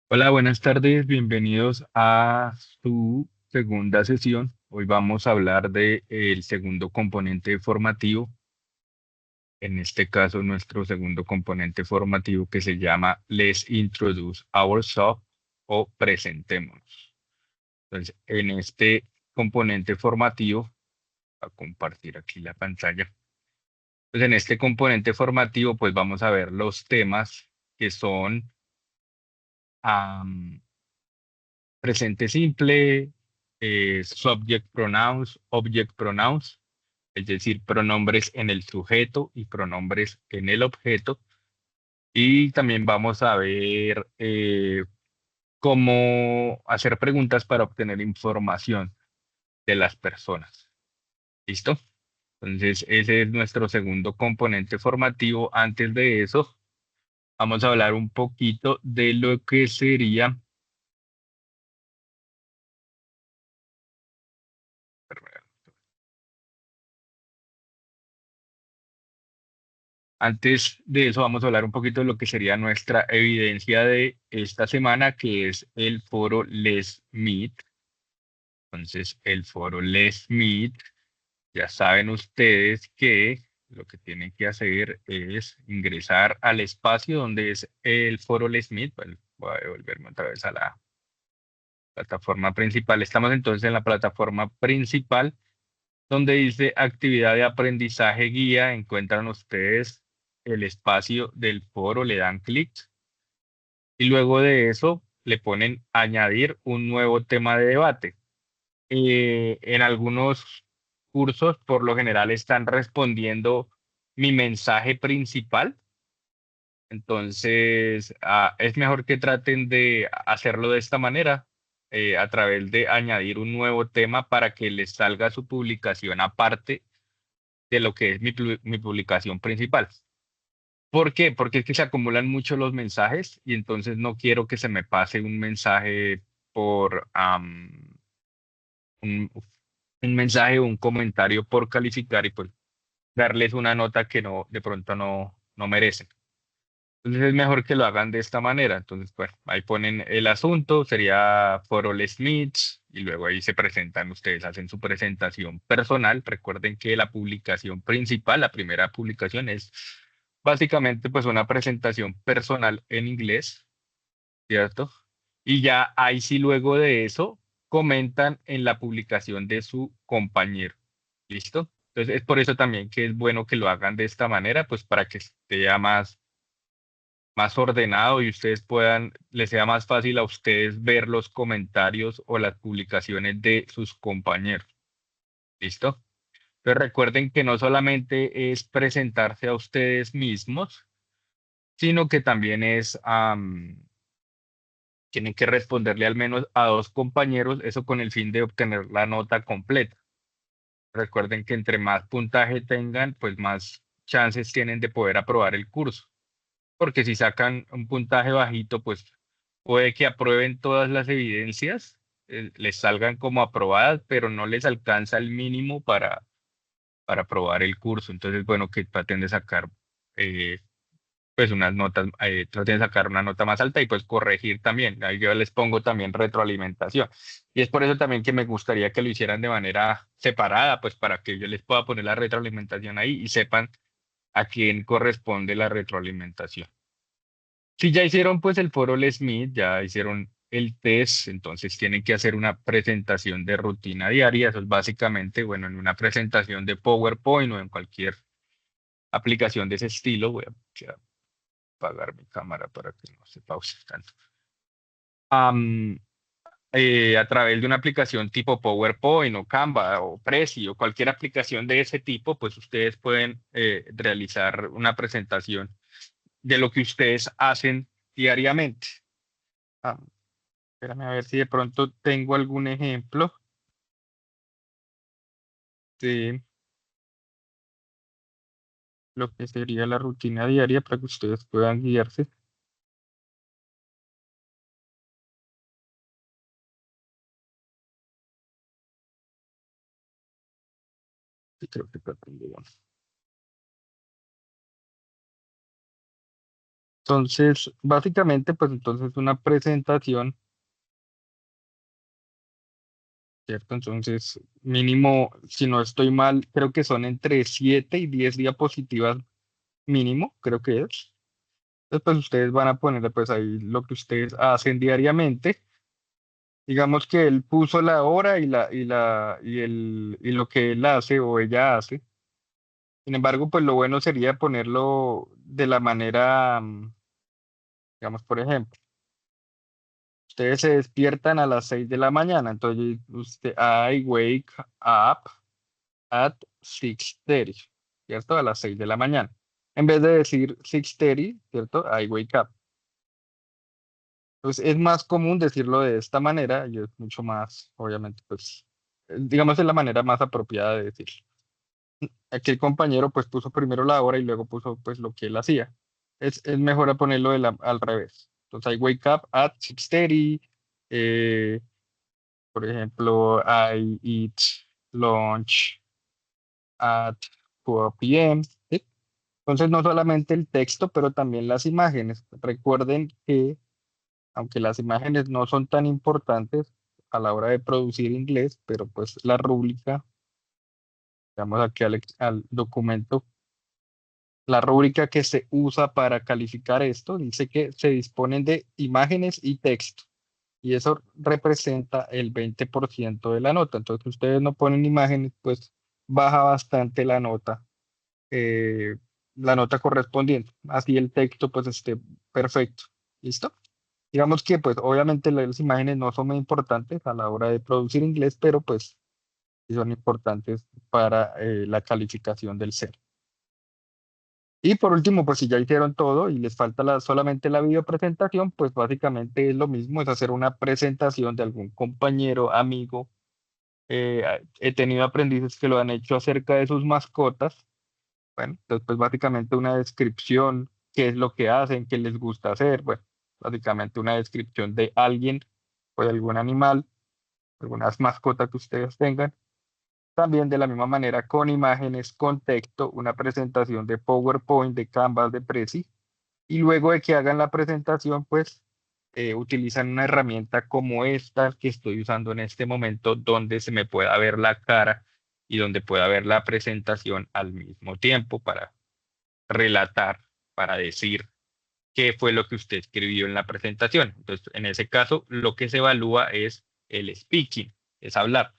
Hola, buenas tardes, bienvenidos a su segunda sesión. Hoy vamos a hablar de el segundo componente formativo, en este caso nuestro segundo componente formativo que se llama Let's Introduce Ourselves o Presentémonos. Entonces, en este componente formativo, a compartir aquí la pantalla. Pues en este componente formativo, pues vamos a ver los temas que son presente simple, subject pronouns, object pronouns, es decir, pronombres en el sujeto y pronombres en el objeto. Y también vamos a ver cómo hacer preguntas para obtener información de las personas. ¿Listo? Entonces, ese es nuestro segundo componente formativo. Antes de eso, vamos a hablar un poquito de lo que sería. Antes de eso, vamos a hablar un poquito de lo que sería nuestra evidencia de esta semana, que es el foro Les Meet. Entonces, el foro Les Meet, ya saben ustedes que lo que tienen que hacer es ingresar al espacio donde es el foro Les Meet. Bueno, voy a devolverme otra vez a la plataforma principal. Estamos entonces en la plataforma principal, donde dice actividad de aprendizaje guía. Encuentran ustedes el espacio del foro, le dan clic y luego de eso le ponen añadir un nuevo tema de debate. En algunos cursos, por lo general, están respondiendo mi mensaje principal. Entonces, es mejor que traten de hacerlo de esta manera, a través de añadir un nuevo tema para que les salga su publicación aparte de lo que es mi publicación principal. ¿Por qué? Porque es que se acumulan mucho los mensajes y entonces no quiero que se me pase un mensaje por un, un mensaje o un comentario por calificar y pues darles una nota que no, de pronto no merecen. Entonces es mejor que lo hagan de esta manera. Entonces, pues ahí ponen el asunto, sería for all Smiths, y luego ahí se presentan, ustedes hacen su presentación personal. Recuerden que la publicación principal, la primera publicación es básicamente pues una presentación personal en inglés, ¿cierto? Y ya ahí sí luego de eso comentan en la publicación de su compañero. ¿Listo? Entonces es por eso también que es bueno que lo hagan de esta manera, pues para que esté ya más ordenado y ustedes puedan, les sea más fácil a ustedes ver los comentarios o las publicaciones de sus compañeros. ¿Listo? Entonces recuerden que no solamente es presentarse a ustedes mismos, sino que también tienen que responderle al menos a dos compañeros, eso con el fin de obtener la nota completa. Recuerden que entre más puntaje tengan, pues más chances tienen de poder aprobar el curso. Porque si sacan un puntaje bajito, pues puede que aprueben todas las evidencias, les salgan como aprobadas, pero no les alcanza el mínimo para aprobar el curso. Entonces, bueno, que traten de sacar eh, pues unas notas, traten de sacar una nota más alta y pues corregir también. Ahí yo les pongo también retroalimentación. Y es por eso también que me gustaría que lo hicieran de manera separada, pues para que yo les pueda poner la retroalimentación ahí y sepan a quién corresponde la retroalimentación. Si ya hicieron pues el foro Les Smith, ya hicieron el test, entonces tienen que hacer una presentación de rutina diaria. Eso es básicamente, bueno, en una presentación de PowerPoint o en cualquier aplicación de ese estilo. Voy a apagar mi cámara para que no se pause tanto. Am, a través de una aplicación tipo PowerPoint o Canva o Prezi o cualquier aplicación de ese tipo, pues ustedes pueden realizar una presentación de lo que ustedes hacen diariamente. Ah, espérame a ver si de pronto tengo algún ejemplo de lo que sería la rutina diaria para que ustedes puedan guiarse. Sí, creo que acá tengo uno. Entonces, básicamente, pues entonces una presentación, ¿cierto? Entonces, mínimo, si no estoy mal, creo que son entre 7 y 10 diapositivas mínimo, creo que es. Entonces, pues ustedes van a poner pues ahí lo que ustedes hacen diariamente. Digamos que él puso la hora y lo que él hace o ella hace. Sin embargo, pues lo bueno sería ponerlo de la manera, digamos, por ejemplo, ustedes se despiertan a las 6 de la mañana, entonces usted, I wake up at 6:30, ¿cierto? A las 6 de la mañana. En vez de decir 6:30, ¿cierto? I wake up. Pues es más común decirlo de esta manera y es mucho más, obviamente, pues, digamos, es la manera más apropiada de decirlo. Aquí el compañero pues puso primero la hora y luego puso pues lo que él hacía. Es mejor a ponerlo al revés. Entonces, I wake up at 6:30. eh, por ejemplo, I eat lunch at 4 p.m. ¿Sí? Entonces, no solamente el texto, pero también las imágenes. Recuerden que, aunque las imágenes no son tan importantes a la hora de producir inglés, pero pues la rúbrica, digamos aquí al documento. La rúbrica que se usa para calificar esto dice que se disponen de imágenes y texto, y eso representa el 20% de la nota. Entonces, si ustedes no ponen imágenes, pues baja bastante la nota correspondiente. Así el texto pues esté perfecto. ¿Listo? Digamos que pues obviamente las imágenes no son muy importantes a la hora de producir inglés, pero pues sí son importantes para la calificación del ser. Y por último, pues si ya hicieron todo y les falta solamente la videopresentación, pues básicamente es lo mismo, es hacer una presentación de algún compañero, amigo. He tenido aprendices que lo han hecho acerca de sus mascotas. Bueno, entonces pues básicamente una descripción, qué es lo que hacen, qué les gusta hacer. Bueno, básicamente una descripción de alguien o de algún animal, algunas mascotas que ustedes tengan. También de la misma manera con imágenes, con texto, una presentación de PowerPoint, de Canvas, de Prezi. Y luego de que hagan la presentación, pues utilizan una herramienta como esta que estoy usando en este momento, donde se me pueda ver la cara y donde pueda ver la presentación al mismo tiempo para relatar, para decir qué fue lo que usted escribió en la presentación. Entonces, en ese caso, lo que se evalúa es el speaking, es hablar.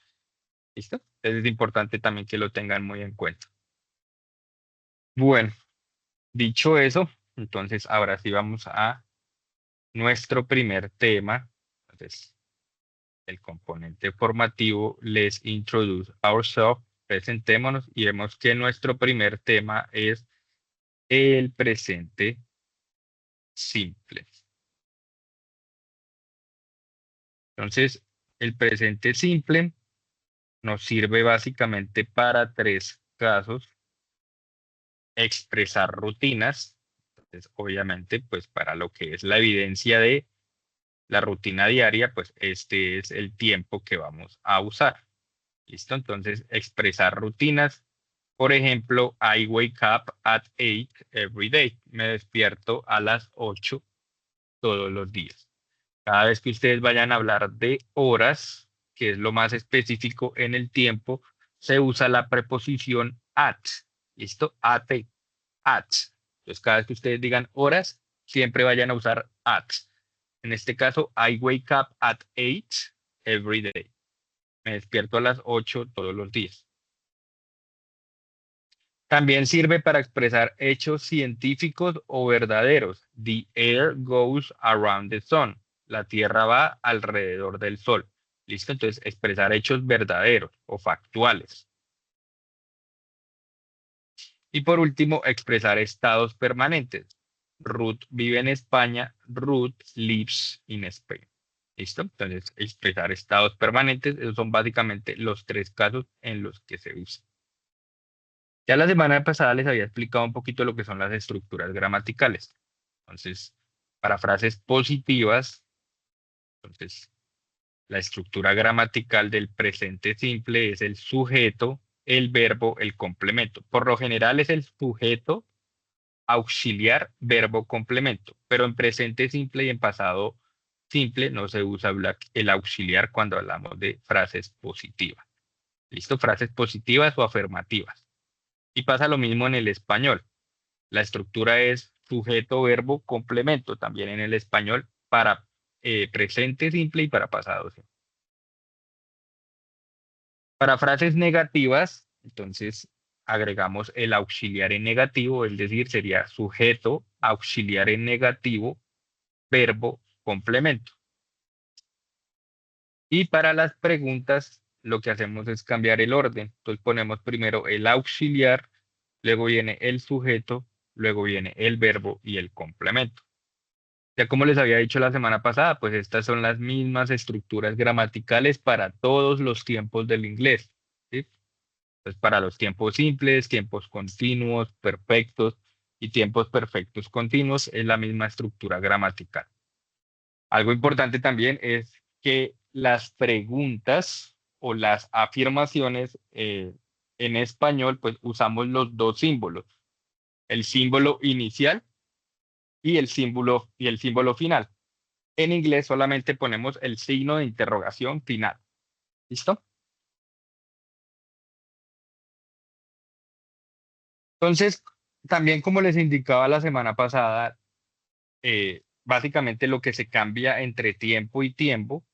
¿Listo? Entonces es importante también que lo tengan muy en cuenta. Bueno, dicho eso, entonces ahora sí vamos a nuestro primer tema. Entonces, el componente formativo, let's introduce ourselves, presentémonos y vemos que nuestro primer tema es el presente simple. Entonces, el presente simple nos sirve básicamente para tres casos: expresar rutinas. Entonces, obviamente, pues para lo que es la evidencia de la rutina diaria, pues este es el tiempo que vamos a usar. ¿Listo? Entonces, expresar rutinas. Por ejemplo, I wake up at 8 every day. Me despierto a las 8 todos los días. Cada vez que ustedes vayan a hablar de horas, que es lo más específico en el tiempo, se usa la preposición at. ¿Listo? At. Entonces, cada vez que ustedes digan horas, siempre vayan a usar at. En este caso, I wake up at 8 every day. Me despierto a las 8 todos los días. También sirve para expresar hechos científicos o verdaderos. The air goes around the sun. La Tierra va alrededor del Sol. ¿Listo? Entonces, expresar hechos verdaderos o factuales. Y por último, expresar estados permanentes. Ruth vive en España. Ruth lives in Spain. ¿Listo? Entonces, expresar estados permanentes, esos son básicamente los tres casos en los que se usa. Ya la semana pasada les había explicado un poquito lo que son las estructuras gramaticales. Entonces, para frases positivas, entonces, la estructura gramatical del presente simple es el sujeto, el verbo, el complemento. Por lo general es el sujeto auxiliar, verbo, complemento. Pero en presente simple y en pasado simple no se usa el auxiliar cuando hablamos de frases positivas. ¿Listo? Frases positivas o afirmativas. Y pasa lo mismo en el español. La estructura es sujeto, verbo, complemento, también en el español para presente simple y para pasado simple. Para frases negativas, entonces agregamos el auxiliar en negativo, es decir, sería sujeto, auxiliar en negativo, verbo, complemento. Y para las preguntas, lo que hacemos es cambiar el orden. Entonces ponemos primero el auxiliar, luego viene el sujeto, luego viene el verbo y el complemento. Ya como les había dicho la semana pasada, pues estas son las mismas estructuras gramaticales para todos los tiempos del inglés, ¿sí? Entonces, para los tiempos simples, tiempos continuos, perfectos y tiempos perfectos continuos es la misma estructura gramatical. Algo importante también es que las preguntas o las afirmaciones en español, pues usamos los dos símbolos, el símbolo inicial y el símbolo final. En inglés solamente ponemos el signo de interrogación final. ¿Listo? Entonces, también como les indicaba la semana pasada, básicamente lo que se cambia entre tiempo y tiempo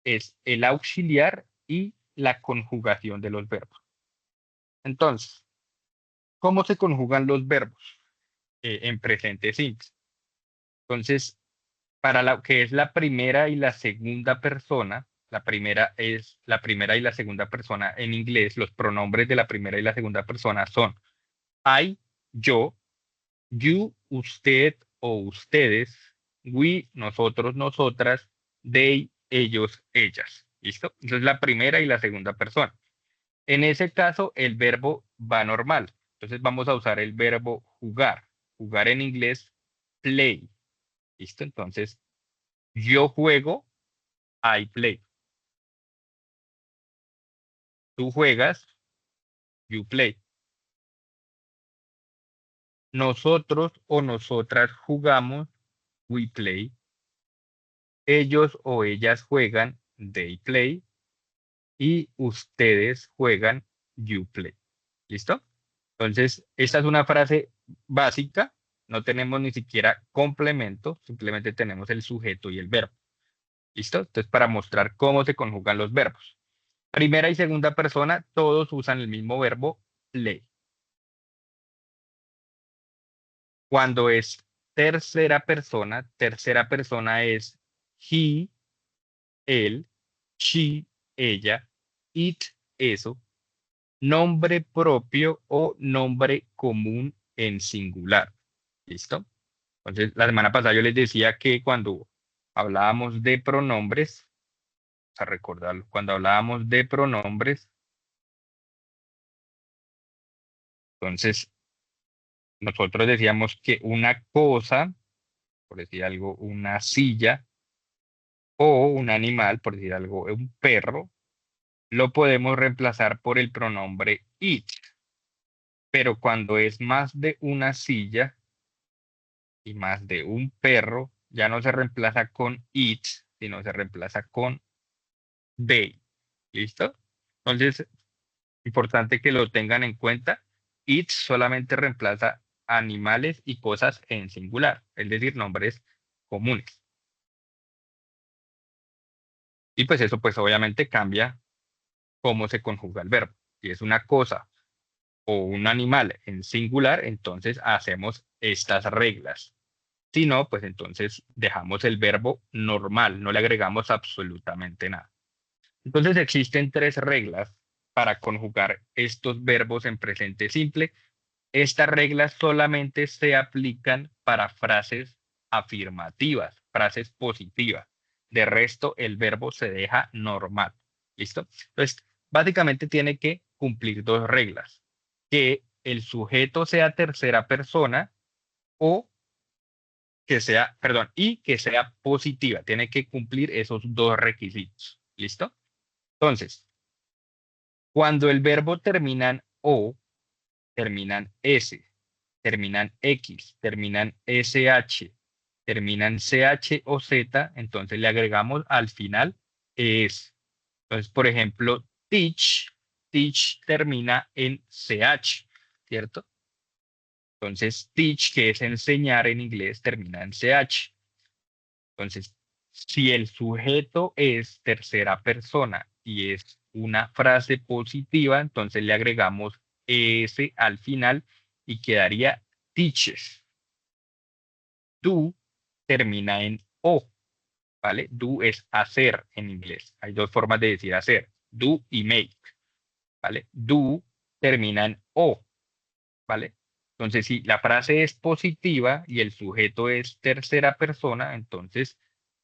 es el auxiliar y la conjugación de los verbos. Entonces, ¿cómo se conjugan los verbos en presente simple? Entonces, para lo que es la primera y la segunda persona, la primera y la segunda persona en inglés, los pronombres de la primera y la segunda persona son I, yo, you, usted o ustedes, we, nosotros, nosotras, they, ellos, ellas. ¿Listo? Entonces la primera y la segunda persona. En ese caso, el verbo va normal. Entonces vamos a usar el verbo jugar. Jugar en inglés, play. ¿Listo? Entonces, yo juego, I play. Tú juegas, you play. Nosotros o nosotras jugamos, we play. Ellos o ellas juegan, they play. Y ustedes juegan, you play. ¿Listo? Entonces, esta es una frase básica. No tenemos ni siquiera complemento, simplemente tenemos el sujeto y el verbo. ¿Listo? Entonces, para mostrar cómo se conjugan los verbos. Primera y segunda persona, todos usan el mismo verbo, play. Cuando es tercera persona es he, él, she, ella, it, eso, nombre propio o nombre común en singular. ¿Listo? Entonces, la semana pasada yo les decía que cuando hablábamos de pronombres, a recordarlo, cuando hablábamos de pronombres, entonces nosotros decíamos que una cosa, por decir algo, una silla, o un animal, por decir algo, un perro, lo podemos reemplazar por el pronombre it. Pero cuando es más de una silla y más de un perro, ya no se reemplaza con it, sino se reemplaza con they. ¿Listo? Entonces, importante que lo tengan en cuenta. It solamente reemplaza animales y cosas en singular, es decir, nombres comunes. Y pues eso pues obviamente cambia cómo se conjuga el verbo. Si es una cosa o un animal en singular, entonces hacemos estas reglas. Si no, pues entonces dejamos el verbo normal, no le agregamos absolutamente nada. Entonces existen tres reglas para conjugar estos verbos en presente simple. Estas reglas solamente se aplican para frases afirmativas, frases positivas. De resto, el verbo se deja normal. ¿Listo? Entonces, básicamente tiene que cumplir dos reglas. Que el sujeto sea tercera persona o que sea, perdón, y que sea positiva. Tiene que cumplir esos dos requisitos. ¿Listo? Entonces, cuando el verbo termina en o, termina en s. terminan X, terminan SH, terminan CH o Z, entonces le agregamos al final ES. Entonces, por ejemplo, teach termina en CH, ¿cierto? Entonces, teach, que es enseñar en inglés, termina en CH. Entonces, si el sujeto es tercera persona y es una frase positiva, entonces le agregamos ES al final y quedaría teaches. Do termina en O, ¿vale? Do es hacer en inglés. Hay dos formas de decir hacer, do y make, ¿vale? Do termina en O, ¿vale? Entonces, si la frase es positiva y el sujeto es tercera persona, entonces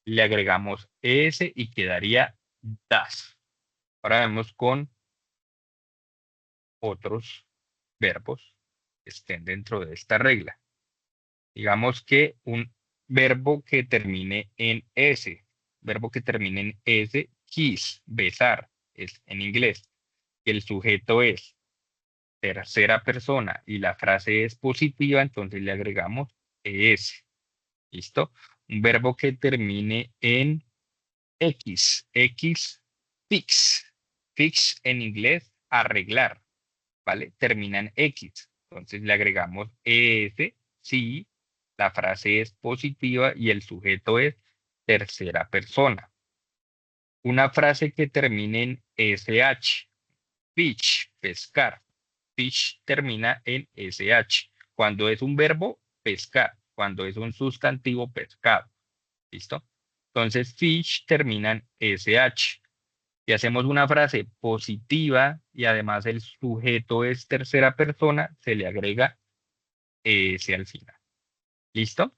le agregamos ES y quedaría das. Ahora vemos con otros verbos que estén dentro de esta regla. Digamos que un verbo que termine en S, verbo que termine en S, kiss, besar, es en inglés. Y el sujeto es tercera persona y la frase es positiva, entonces le agregamos ES. ¿Listo? Un verbo que termine en X, fix. Fix en inglés, arreglar, ¿vale? Termina en X. Entonces le agregamos ES si la frase es positiva y el sujeto es tercera persona. Una frase que termine en SH, fish, pescar. Fish termina en SH. Cuando es un verbo, pescar. Cuando es un sustantivo, pescado. ¿Listo? Entonces, fish termina en SH. Si hacemos una frase positiva y además el sujeto es tercera persona, se le agrega S al final. ¿Listo?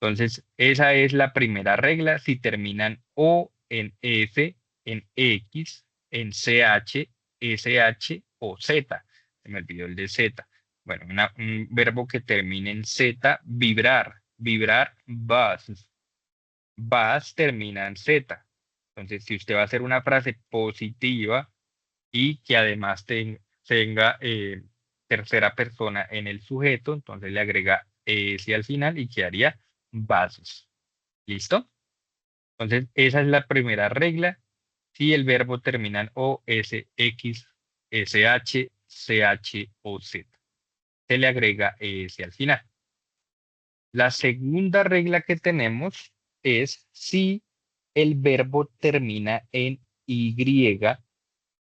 Entonces, esa es la primera regla. Si terminan O en S, en X, en CH, SH o Z. Se me olvidó el de Z. Bueno, un verbo que termine en Z, vibrar. Vibrar, buzz. Buzz termina en Z. Entonces, si usted va a hacer una frase positiva y que además tenga tercera persona en el sujeto, entonces le agrega S al final y quedaría vasos. ¿Listo? Entonces, esa es la primera regla. Si el verbo termina en O, S, X, SH, CH o Z, se le agrega S al final. La segunda regla que tenemos es si el verbo termina en Y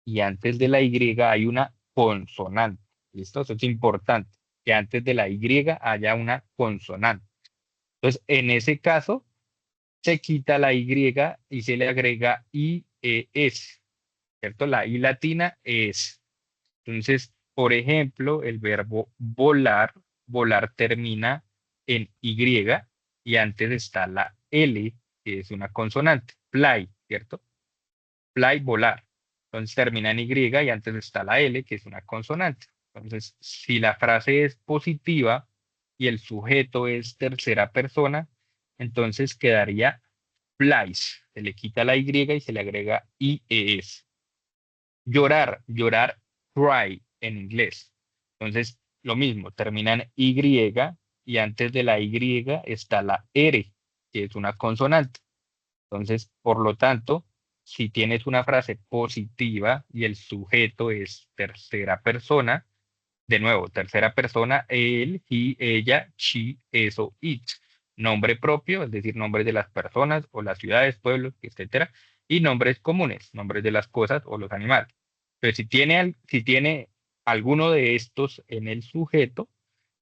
y antes de la Y hay una consonante. ¿Listo? Eso es importante, que antes de la Y haya una consonante. Entonces, en ese caso, se quita la Y y se le agrega IES, ¿cierto? La I latina es. Entonces, por ejemplo, el verbo volar, volar termina en Y y antes está la L, que es una consonante, fly, ¿cierto? Fly, volar. Entonces termina en Y y antes está la L, que es una consonante. Entonces, si la frase es positiva y el sujeto es tercera persona, entonces quedaría flies. Se le quita la Y y se le agrega IES. Llorar, llorar, cry en inglés. Entonces, lo mismo, termina en Y y antes de la Y está la R, que es una consonante. Entonces, por lo tanto, si tienes una frase positiva y el sujeto es tercera persona, de nuevo, tercera persona, él, he, ella, she, eso, it. Nombre propio, es decir, nombres de las personas o las ciudades, pueblos, etcétera, y nombres comunes, nombres de las cosas o los animales. Pero si tiene alguno de estos en el sujeto,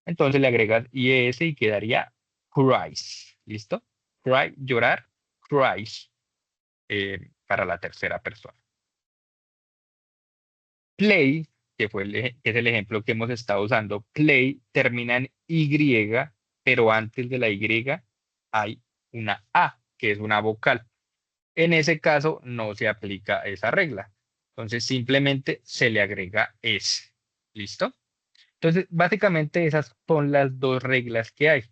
entonces le agregas IS y quedaría cries. ¿Listo? Cry, llorar, cries, para la tercera persona. Play, que es el ejemplo que hemos estado usando, play termina en Y, pero antes de la Y hay una A, que es una vocal. En ese caso no se aplica esa regla. Entonces simplemente se le agrega S. ¿Listo? Entonces, básicamente esas son las dos reglas que hay.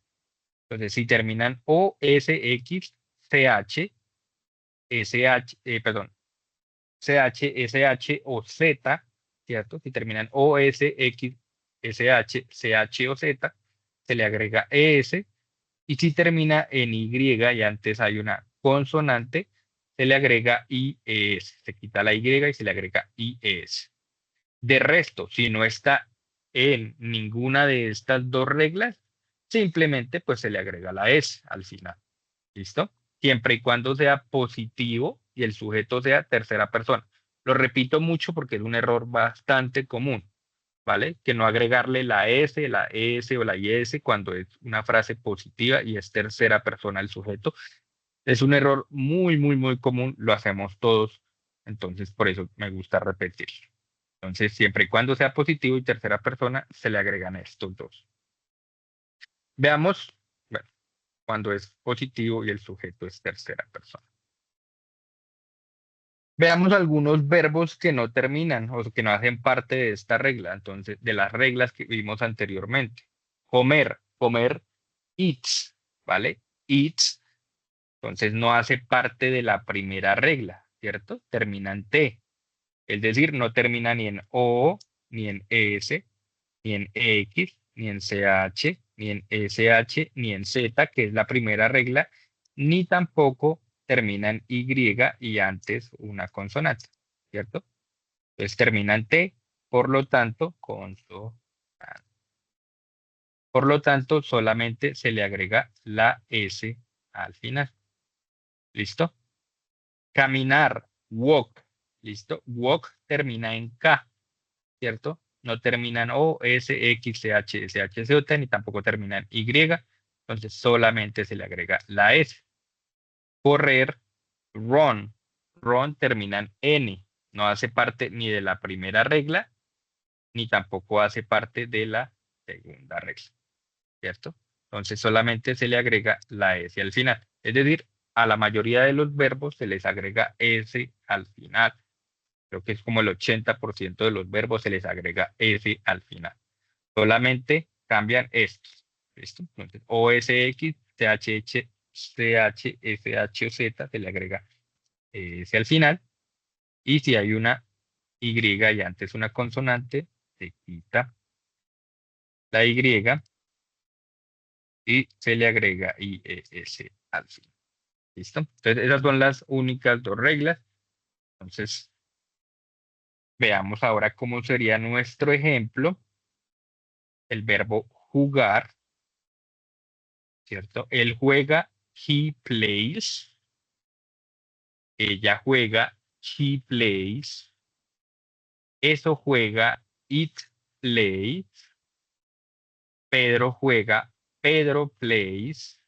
Entonces, si terminan O, S, X, CH, SH, perdón, CH, SH o Z, ¿cierto? Si terminan O, S, X, SH, CH o Z, se le agrega ES, y si termina en Y y antes hay una consonante, se le agrega IES. Se quita la Y y se le agrega IES. De resto, si no está en ninguna de estas dos reglas, simplemente pues se le agrega la S al final. ¿Listo? Siempre y cuando sea positivo y el sujeto sea tercera persona. Lo repito mucho porque es un error bastante común, ¿vale? Que no agregarle la S, la ES o la IS cuando es una frase positiva y es tercera persona el sujeto. Es un error muy, muy, muy común, lo hacemos todos, entonces por eso me gusta repetir. Entonces, siempre y cuando sea positivo y tercera persona, se le agregan estos dos. Veamos, bueno, cuando es positivo y el sujeto es tercera persona. Veamos algunos verbos que no terminan o que no hacen parte de esta regla, entonces, de las reglas que vimos anteriormente. Comer, comer, eats, ¿vale? Eats, entonces no hace parte de la primera regla, ¿cierto? Termina en T, es decir, no termina ni en O, ni en S, ni en X, ni en CH, ni en SH, ni en Z, que es la primera regla, ni tampoco termina en Y y antes una consonante, ¿cierto? Entonces termina en T, por lo tanto, consonante. Por lo tanto, solamente se le agrega la S al final. ¿Listo? Caminar, walk. ¿Listo? Walk termina en K, ¿cierto? No terminan O, S, X, C, H, S, H, C, J, ni tampoco terminan Y. Entonces solamente se le agrega la S. Correr, run. Run terminan N. No hace parte ni de la primera regla, ni tampoco hace parte de la segunda regla, ¿cierto? Entonces solamente se le agrega la S al final. Es decir, a la mayoría de los verbos se les agrega S al final. Creo que es como el 80% de los verbos se les agrega S al final. Solamente cambian estos. ¿Listo? Entonces, OSX, CHH, CH, SH o Z se le agrega S al final. Y si hay una Y y antes una consonante, se quita la Y y se le agrega IES al final. ¿Listo? Entonces, esas son las únicas dos reglas. Entonces, veamos ahora cómo sería nuestro ejemplo. El verbo jugar, ¿cierto? Él juega, he plays. Ella juega, she plays. Eso juega, it plays. Pedro juega, Pedro plays.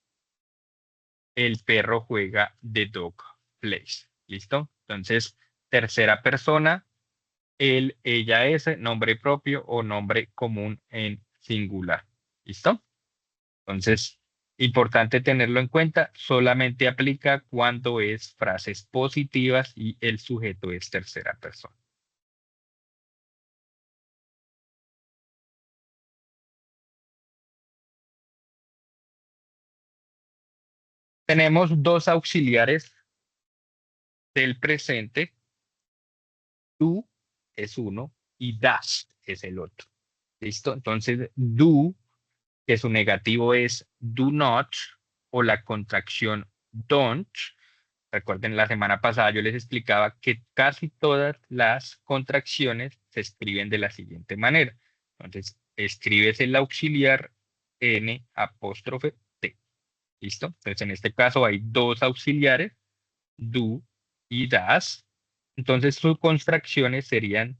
El perro juega, the dog plays. ¿Listo? Entonces, tercera persona, él, ella, ese, nombre propio o nombre común en singular. ¿Listo? Entonces, importante tenerlo en cuenta, solamente aplica cuando es frases positivas y el sujeto es tercera persona. Tenemos dos auxiliares del presente, do es uno y das es el otro. ¿Listo? Entonces, do, que su negativo es do not o la contracción don't. Recuerden, la semana pasada yo les explicaba que casi todas las contracciones se escriben de la siguiente manera. Entonces, escribes el auxiliar N apóstrofe T. ¿Listo? Entonces, en este caso hay dos auxiliares, do y das. Entonces, sus contracciones serían,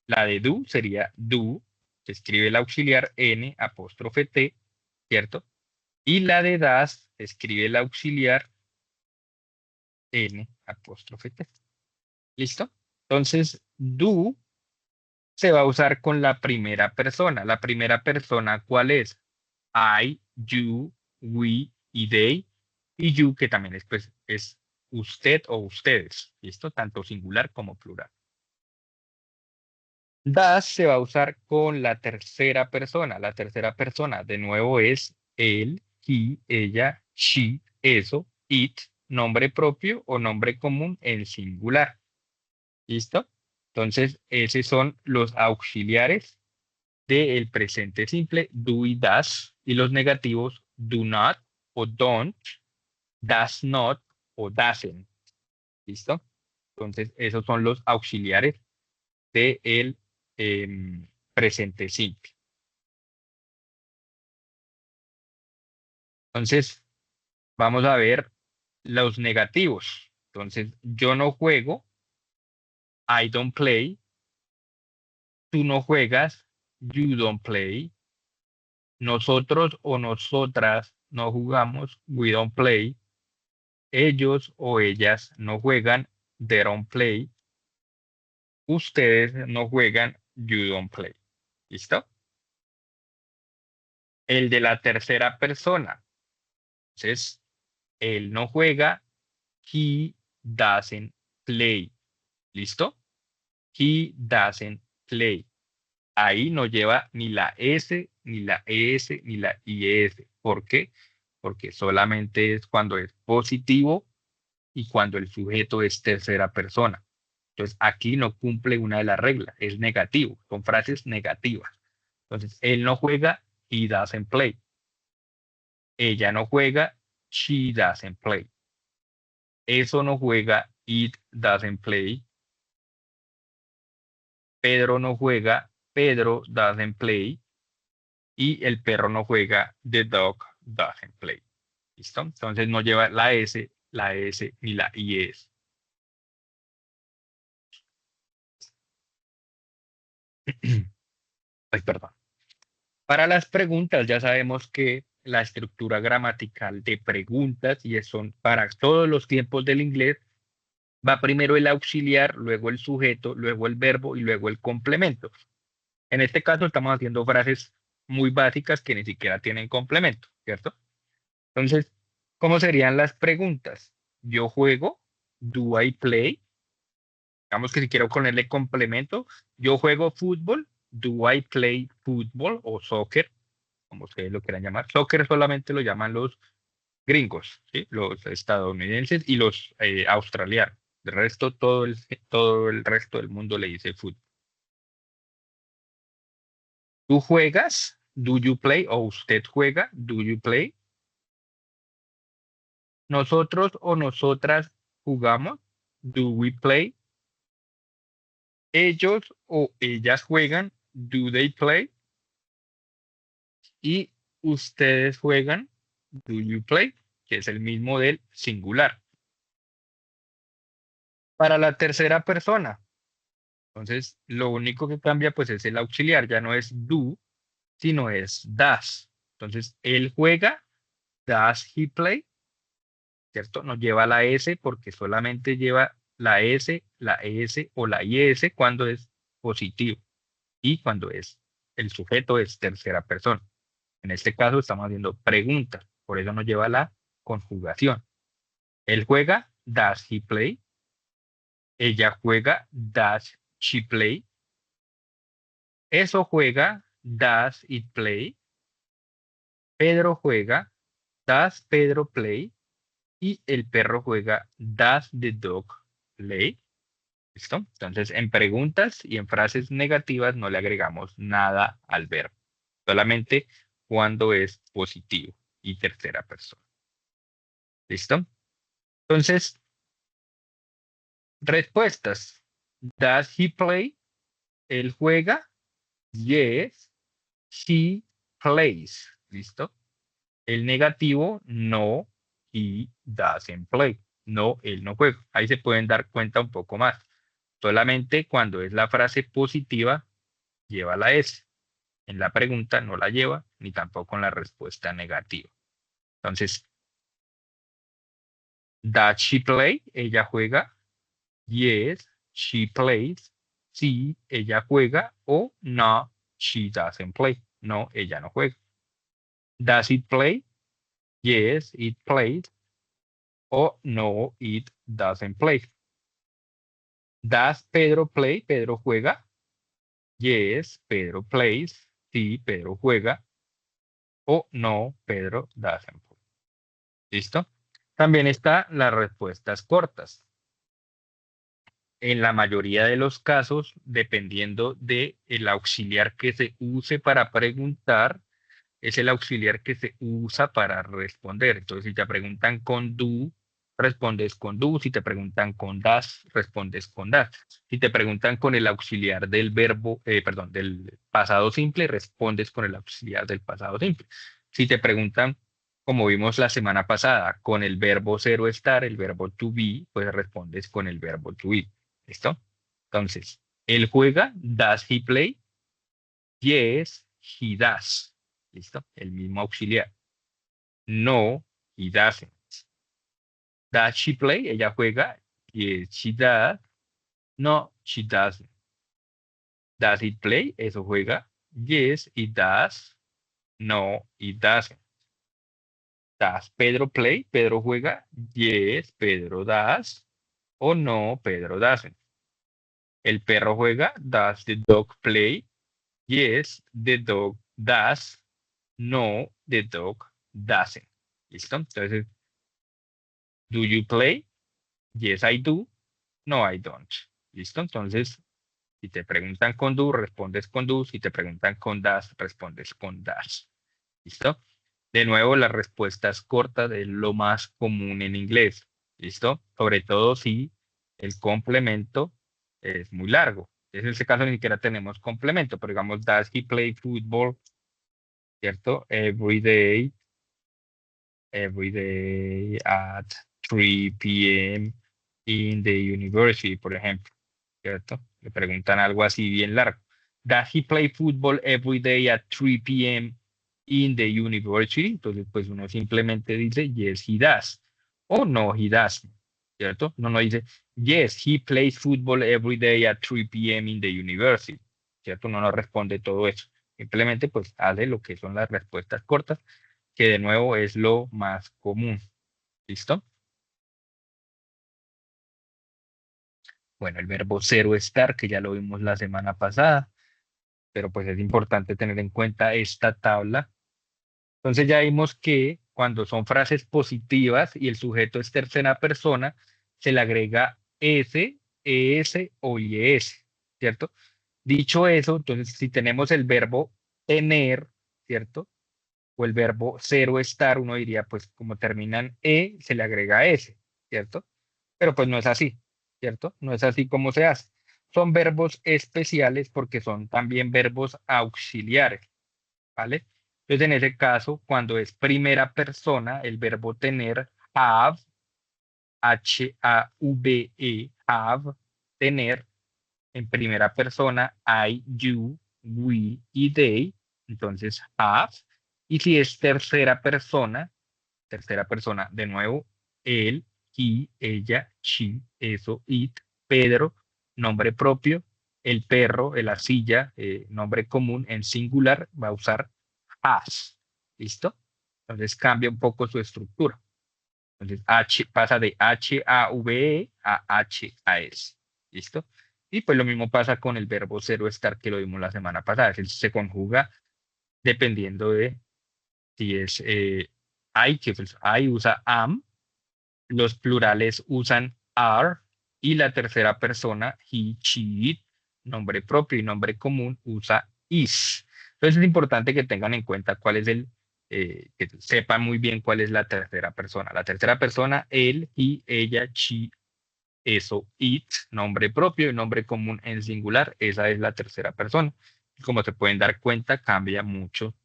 la de do sería do, se escribe el auxiliar N apóstrofe T, ¿cierto? Y la de das se escribe el auxiliar N apóstrofe T. ¿Listo? Entonces, do se va a usar con la primera persona. La primera persona, ¿cuál es? I, you, we y they. Y you, que también es, pues, es usted o ustedes. ¿Listo? Tanto singular como plural. Das se va a usar con la tercera persona. La tercera persona, de nuevo, es él, he, ella, she, eso, it, nombre propio o nombre común en singular. ¿Listo? Entonces, esos son los auxiliares del presente simple, do y does, y los negativos, do not o don't, does not o doesn't. ¿Listo? Entonces, esos son los auxiliares del presente simple. Entonces, vamos a ver los negativos. Entonces, yo no juego, I don't play, tú no juegas, you don't play, nosotros o nosotras no jugamos, we don't play, ellos o ellas no juegan, they don't play, ustedes no juegan, you don't play. ¿Listo? El de la tercera persona. Entonces, él no juega, he doesn't play. ¿Listo? He doesn't play. Ahí no lleva ni la S, ni la ES, ni la IS. ¿Por qué? Porque solamente es cuando es positivo y cuando el sujeto es tercera persona. Entonces, aquí no cumple una de las reglas, es negativo, son frases negativas. Entonces, él no juega, he doesn't play. Ella no juega, she doesn't play. Eso no juega, it doesn't play. Pedro no juega, Pedro doesn't play. Y el perro no juega, the dog doesn't play. ¿Listo? Entonces no lleva la S, ni la IS. Ay, perdón. Para las preguntas ya sabemos que la estructura gramatical de preguntas, y son para todos los tiempos del inglés, va primero el auxiliar, luego el sujeto, luego el verbo y luego el complemento. En este caso estamos haciendo frases muy básicas que ni siquiera tienen complemento, ¿cierto? Entonces, ¿cómo serían las preguntas? Yo juego, do I play? Digamos que si quiero ponerle complemento, yo juego fútbol, do I play football o soccer, como ustedes lo quieran llamar. Soccer solamente lo llaman los gringos, ¿sí? Los estadounidenses y los australianos. De resto, todo el resto del mundo le dice fútbol. ¿Tú juegas? Do you play? ¿O usted juega? Do you play? ¿Nosotros o nosotras jugamos? Do we play? ¿Ellos o ellas juegan? Do they play? Y ustedes juegan, do you play? Que es el mismo del singular. Para la tercera persona, entonces lo único que cambia pues es el auxiliar, ya no es do, sino es does. Entonces, él juega, does he play, ¿cierto? No lleva la S porque solamente lleva la S, la ES o la IS cuando es positivo y cuando es el sujeto es tercera persona. En este caso estamos haciendo preguntas, por eso no lleva la conjugación. Él juega, does he play? Ella juega, does she play? Eso juega, does it play? Pedro juega, does Pedro play? Y el perro juega, does the dog play? ¿Listo? Entonces, en preguntas y en frases negativas no le agregamos nada al verbo, solamente cuando es positivo y tercera persona. ¿Listo? Entonces, respuestas. Does he play? Él juega. Yes, he plays. ¿Listo? El negativo, no, he doesn't play. No, él no juega. Ahí se pueden dar cuenta un poco más. Solamente cuando es la frase positiva, lleva la S. En la pregunta no la lleva, ni tampoco en la respuesta negativa. Entonces, does she play? Ella juega. Yes, she plays. Sí, ella juega. O no, she doesn't play. No, ella no juega. Does it play? Yes, it plays. O no, it doesn't play. Does Pedro play? Pedro juega. Yes, Pedro plays. Sí, Pedro juega. O no, Pedro doesn't play. ¿Listo? También están las respuestas cortas. En la mayoría de los casos, dependiendo de el auxiliar que se use para preguntar, es el auxiliar que se usa para responder. Entonces, si te preguntan con do, respondes con do. Si te preguntan con das, respondes con das. Si te preguntan con el auxiliar del verbo, perdón, del pasado simple, respondes con el auxiliar del pasado simple. Si te preguntan, como vimos la semana pasada, con el verbo ser o estar, el verbo to be, pues respondes con el verbo to be. ¿Listo? Entonces, él juega, does he play? Yes, he does. ¿Listo? El mismo auxiliar. No, he doesn't. Does she play? Ella juega. Yes, she does. No, she doesn't. Does it play? Eso juega. Yes, it does. No, it doesn't. Does Pedro play? Pedro juega. Yes, Pedro does. O no, Pedro doesn't. El perro juega. Does the dog play? Yes, the dog does. No, the dog doesn't. ¿Listo? Entonces, do you play? Yes, I do. No, I don't. ¿Listo? Entonces, si te preguntan con do, respondes con do. Si te preguntan con das, respondes con das. ¿Listo? De nuevo, las respuestas cortas es lo más común en inglés. ¿Listo? Sobre todo si el complemento es muy largo. En este caso ni siquiera tenemos complemento, pero digamos, does he play football? ¿Cierto? Every day at 3 p.m. in the university, por ejemplo, ¿cierto? Le preguntan algo así bien largo. Does he play football every day at 3 p.m. in the university? Entonces, pues uno simplemente dice, yes, he does. O no, he doesn't, ¿cierto? No dice, yes, he plays football every day at 3 p.m. in the university, ¿cierto? Uno no responde todo eso. Simplemente, pues, hace lo que son las respuestas cortas, que de nuevo es lo más común. ¿Listo? Bueno, el verbo ser o estar, que ya lo vimos la semana pasada, pero pues es importante tener en cuenta esta tabla. Entonces ya vimos que cuando son frases positivas y el sujeto es tercera persona, se le agrega s, es o ies, ¿cierto? Dicho eso, entonces si tenemos el verbo tener, ¿cierto? O el verbo ser o estar, uno diría, pues como terminan se le agrega s, ¿cierto? Pero pues no es así, ¿cierto? No es así como se hace. Son verbos especiales porque son también verbos auxiliares, ¿vale? Entonces, en ese caso, cuando es primera persona, el verbo tener, have, H-A-V-E, have, tener, en primera persona, I, you, we y they, entonces have. Y si es tercera persona, de nuevo, él, he, ella, she, eso, it, Pedro, nombre propio, el perro, la silla, nombre común en singular, va a usar has. ¿Listo? Entonces cambia un poco su estructura. Entonces H pasa de H-A-V-E a H-A-S. ¿Listo? Y pues lo mismo pasa con el verbo ser o estar que lo vimos la semana pasada. Él se conjuga dependiendo de si es I, que pues, I usa am, los plurales usan are y la tercera persona, he, she, it, nombre propio y nombre común usa is. Entonces es importante que tengan en cuenta cuál es que sepan muy bien cuál es la tercera persona. La tercera persona, él, he, ella, she, eso, it, nombre propio y nombre común en singular, esa es la tercera persona. Como se pueden dar cuenta, cambia mucho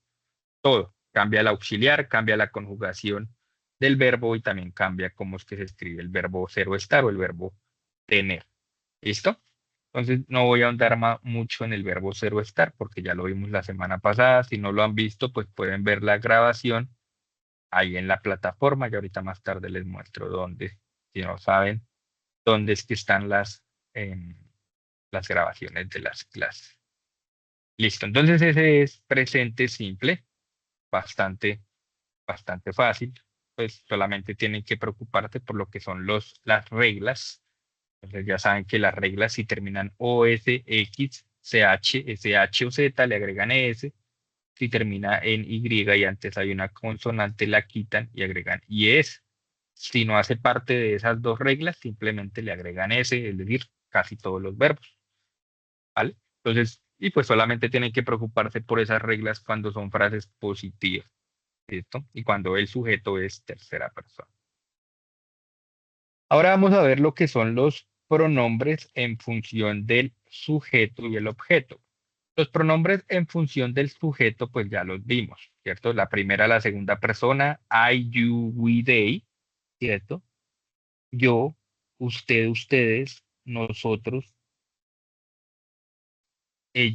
todo. Cambia el auxiliar, cambia la conjugación del verbo y también cambia cómo es que se escribe el verbo ser o estar o el verbo tener. ¿Listo? Entonces no voy a ahondar mucho en el verbo ser o estar porque ya lo vimos la semana pasada. Si no lo han visto, pues pueden ver la grabación ahí en la plataforma y ahorita más tarde les muestro dónde, si no saben, dónde es que están las grabaciones de las clases. Listo, entonces ese es presente simple, bastante fácil, pues solamente tienen que preocuparte por lo que son las reglas. Entonces ya saben que las reglas si terminan O, S, X, CH, SH o Z le agregan S. Si termina en Y y antes hay una consonante la quitan y agregan IS. Si no hace parte de esas dos reglas, simplemente le agregan S, es decir, casi todos los verbos, ¿vale? Entonces, y pues solamente tienen que preocuparse por esas reglas cuando son frases positivas, ¿listo? Y cuando el sujeto es tercera persona. Ahora vamos a ver lo que son los pronombres en función del sujeto y el objeto. Los pronombres en función del sujeto, pues ya los vimos, ¿cierto? La primera, la segunda persona, I, you, we, they, ¿cierto? Yo, usted, ustedes, nosotros,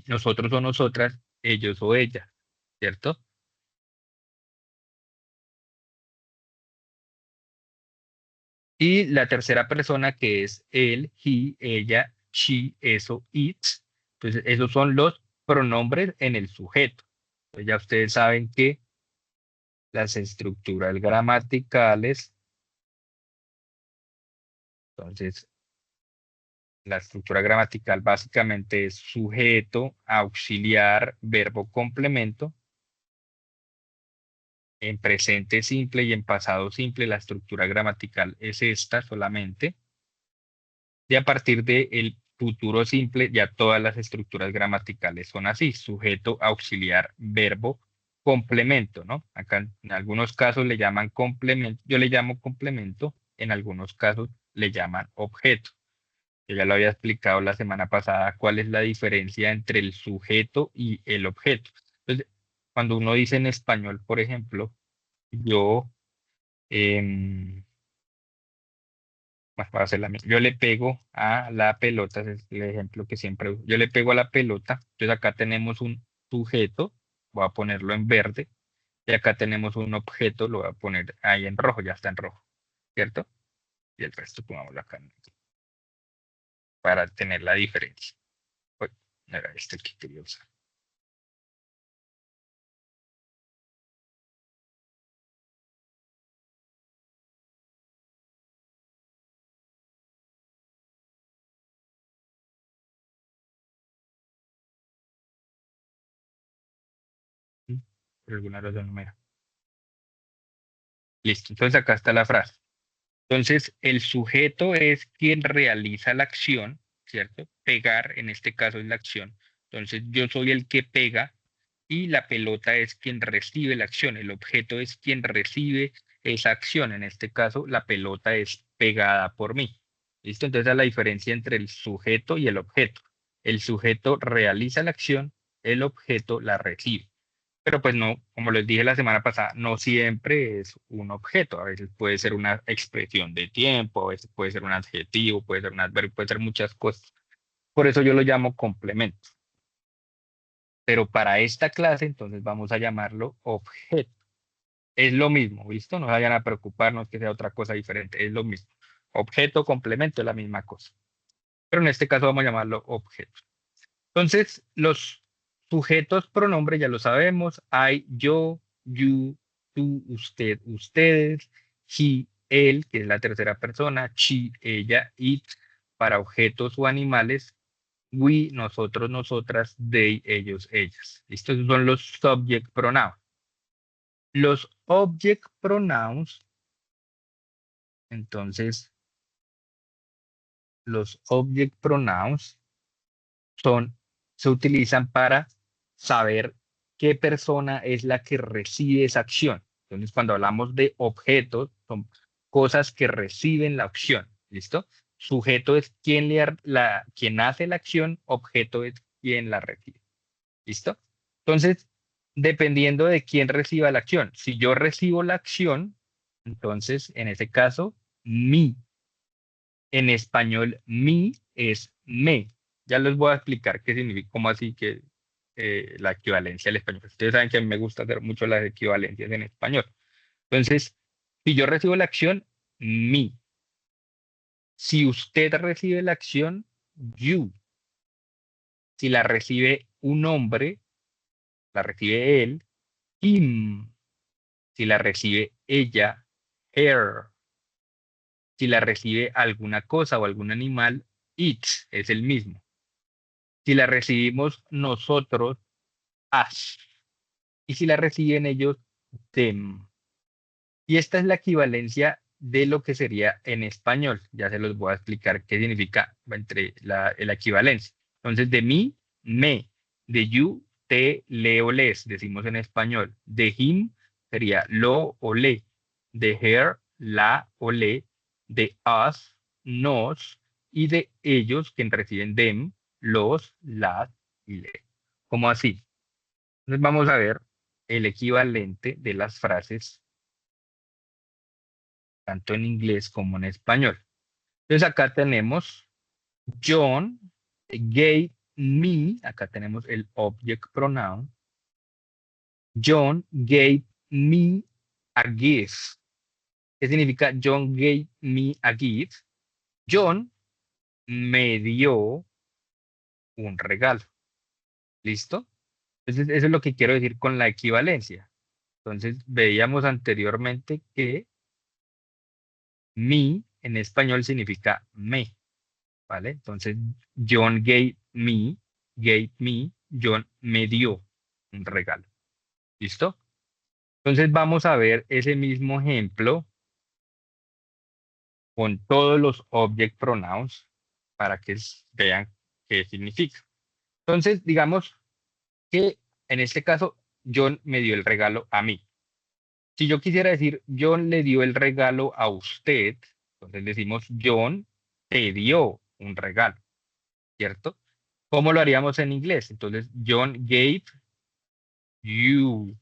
nosotros o nosotras, ellos o ella, ¿cierto? Y la tercera persona que es él, he, ella, she, eso, it. Entonces, esos son los pronombres en el sujeto. Entonces, ya ustedes saben que las estructuras gramaticales, entonces, la estructura gramatical básicamente es sujeto, auxiliar, verbo complemento. En presente simple y en pasado simple, la estructura gramatical es esta solamente. Y a partir del futuro simple, ya todas las estructuras gramaticales son así: sujeto, auxiliar, verbo, complemento, ¿no? Acá en algunos casos le llaman complemento, yo le llamo complemento, en algunos casos le llaman objeto. Yo ya lo había explicado la semana pasada cuál es la diferencia entre el sujeto y el objeto. Entonces, cuando uno dice en español, por ejemplo, yo, em, para hacer yo le pego a la pelota, ese es el ejemplo que siempre uso. Yo le pego a la pelota, entonces acá tenemos un sujeto, voy a ponerlo en verde, y acá tenemos un objeto, lo voy a poner ahí en rojo, ya está en rojo, ¿cierto? Y el resto pongámoslo acá en negro, para tener la diferencia. Uy, no era este que quería usar. Por alguna razón no me da. Listo, entonces acá está la frase. Entonces, el sujeto es quien realiza la acción, ¿cierto? Pegar, en este caso es la acción. Entonces, yo soy el que pega y la pelota es quien recibe la acción. El objeto es quien recibe esa acción. En este caso, la pelota es pegada por mí. ¿Listo? Entonces, esa es la diferencia entre el sujeto y el objeto. El sujeto realiza la acción, el objeto la recibe. Pero pues no, como les dije la semana pasada, no siempre es un objeto. A veces puede ser una expresión de tiempo, a veces puede ser un adjetivo, puede ser un adverbio, puede ser muchas cosas. Por eso yo lo llamo complemento. Pero para esta clase, entonces vamos a llamarlo objeto. Es lo mismo, ¿listo? No se vayan a preocuparnos que sea otra cosa diferente, es lo mismo. Objeto, complemento es la misma cosa. Pero en este caso vamos a llamarlo objeto. Entonces, los sujetos pronombres ya lo sabemos. Hay yo, you, tú, usted, ustedes, he, él, que es la tercera persona, she, ella, it, para objetos o animales, we, nosotros, nosotras, they, ellos, ellas. Estos son los subject pronouns. Los object pronouns, entonces, los object pronouns son, se utilizan para saber qué persona es la que recibe esa acción. Entonces, cuando hablamos de objetos, son cosas que reciben la acción. ¿Listo? Sujeto es quien, quien hace la acción, objeto es quien la recibe. ¿Listo? Entonces, dependiendo de quién reciba la acción, si yo recibo la acción, entonces, en ese caso, mi. En español, mi es me. Ya les voy a explicar qué significa, cómo así que la equivalencia al español. Ustedes saben que a mí me gusta hacer mucho las equivalencias en español. Entonces, si yo recibo la acción, mi. Si usted recibe la acción, you. Si la recibe un hombre, la recibe él, him. Si la recibe ella, her. Si la recibe alguna cosa o algún animal, it es el mismo. Si la recibimos nosotros, us. Y si la reciben ellos, them. Y esta es la equivalencia de lo que sería en español. Ya se los voy a explicar qué significa entre la equivalencia. Entonces, de mí, me. De you, te, le o les, decimos en español. De him sería lo o le. De her, la o le. De us, nos. Y de ellos, quien reciben them, los, las y le. ¿Cómo así? Entonces vamos a ver el equivalente de las frases tanto en inglés como en español. Entonces acá tenemos John gave me, acá tenemos el object pronoun. John gave me a gift. ¿Qué significa John gave me a gift? John me dio un regalo. ¿Listo? Entonces eso es lo que quiero decir con la equivalencia. Entonces veíamos anteriormente que me en español significa me. ¿Vale? Entonces, John gave me, John me dio un regalo. ¿Listo? Entonces vamos a ver ese mismo ejemplo con todos los object pronouns para que vean qué significa. Entonces, digamos que en este caso, John me dio el regalo a mí. Si yo quisiera decir, John le dio el regalo a usted, entonces decimos, John te dio un regalo, ¿cierto? ¿Cómo lo haríamos en inglés? Entonces, John gave you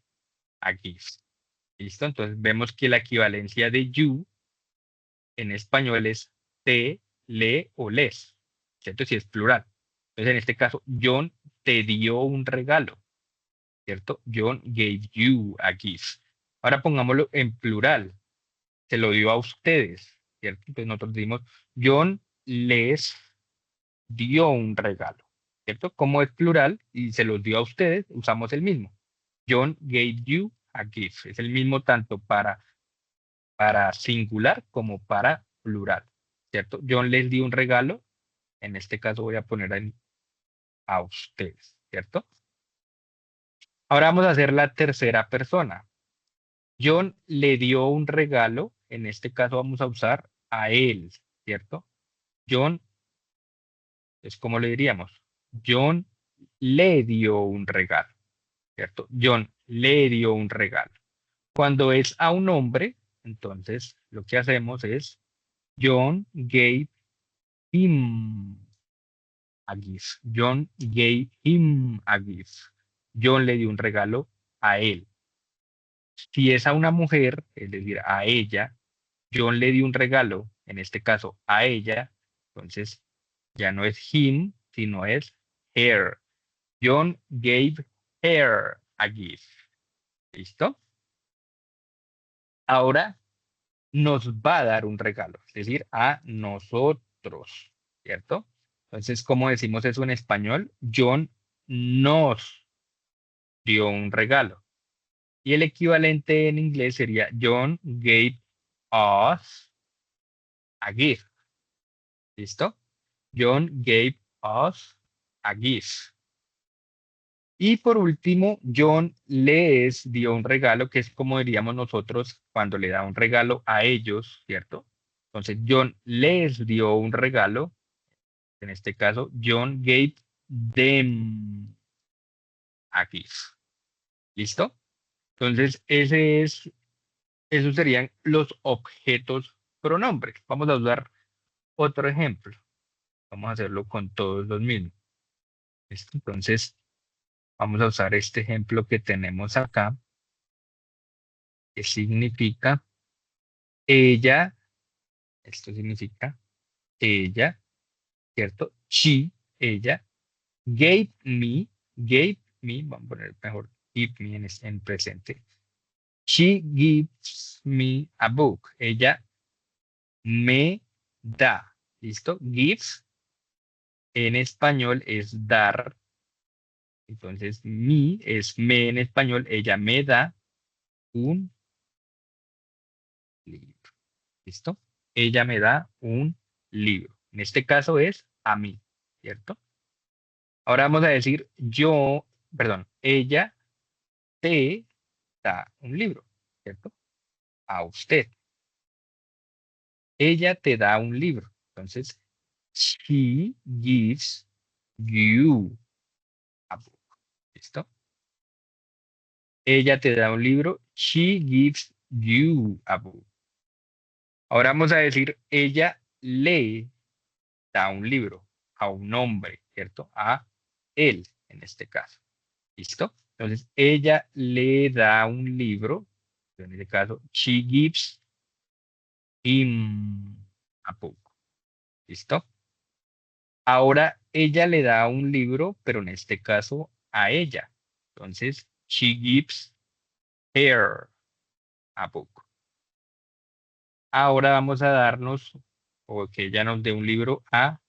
a gift. ¿Listo? Entonces, vemos que la equivalencia de you en español es te, le o les, ¿cierto? Si es plural. Entonces, en este caso, John te dio un regalo, ¿cierto? John gave you a gift. Ahora pongámoslo en plural. Se lo dio a ustedes, ¿cierto? Entonces, nosotros decimos, John les dio un regalo, ¿cierto? Como es plural y se los dio a ustedes, usamos el mismo. John gave you a gift. Es el mismo tanto para singular como para plural, ¿cierto? John les dio un regalo. En este caso voy a poner a ustedes, ¿cierto? Ahora vamos a hacer la tercera persona. John le dio un regalo. En este caso vamos a usar a él, ¿cierto? John, es como le diríamos. John le dio un regalo, ¿cierto? John le dio un regalo. Cuando es a un hombre, entonces lo que hacemos es John gave him a gift. John gave him a gift. John le dio un regalo a él. Si es a una mujer, es decir, a ella, John le dio un regalo, en este caso a ella, entonces ya no es him, sino es her. John gave her a gift. ¿Listo? Ahora nos va a dar un regalo, es decir, a nosotros, ¿cierto? Entonces, ¿cómo decimos eso en español? John nos dio un regalo. Y el equivalente en inglés sería John gave us a gift. ¿Listo? John gave us a gift. Y por último, John les dio un regalo, que es como diríamos nosotros cuando le da un regalo a ellos, ¿cierto? Entonces, John les dio un regalo. En este caso, John gave them a gift. ¿Listo? Entonces, esos serían los objetos pronombres. Vamos a usar otro ejemplo. Vamos a hacerlo con todos los mismos. ¿Listo? Entonces, vamos a usar este ejemplo que tenemos acá, que significa ella, esto significa ella, ¿cierto? She, ella, gave me, vamos a poner mejor, give me en presente. She gives me a book. Ella me da. ¿Listo? Gives en español es dar. Entonces, me es me en español. Ella me da un libro. ¿Listo? Ella me da un libro. En este caso es a mí, ¿cierto? Ahora vamos a decir ella te da un libro, ¿cierto? A usted. ella te da un libro. Entonces, she gives you a book. ¿Listo? Ella te da un libro. She gives you a book. Ahora vamos a decir, ella le da un libro a un hombre, ¿cierto? A él, en este caso. ¿Listo? Entonces, ella le da un libro. En este caso, she gives him a book. ¿Listo? Ahora ella le da un libro, pero en este caso a ella. Entonces, she gives her a book. Ahora vamos a darnos, o que ella nos dé un libro a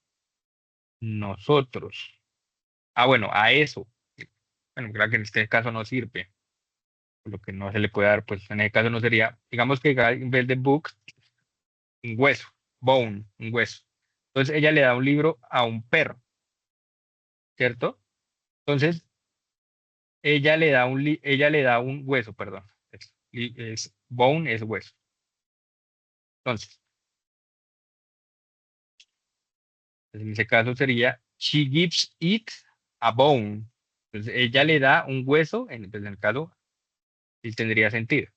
nosotros. Ah, bueno, a eso. Bueno, claro que en este caso no sirve. Lo que no se le puede dar, pues en este caso no sería, digamos que en vez de book, un hueso, bone, un hueso. Entonces ella le da un libro a un perro, ¿cierto? Entonces ella le da un hueso, perdón. Bone es hueso. Entonces, en ese caso sería she gives it a bone. Entonces ella le da un hueso, pues, en el caso sí tendría sentido.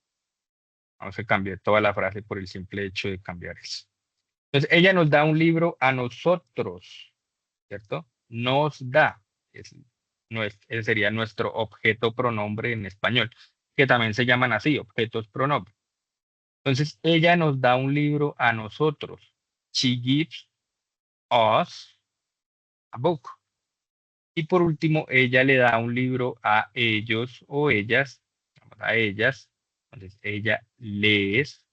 Vamos a cambiar toda la frase por el simple hecho de cambiar eso. Entonces ella nos da un libro a nosotros, ¿cierto? Nos da. Es, ese sería nuestro objeto pronombre en español, que también se llaman así, objetos pronombres. Entonces, ella nos da un libro a nosotros. She gives us a book. Y por último, ella le da un libro a ellos o ellas, vamos a ellas. Entonces, ella les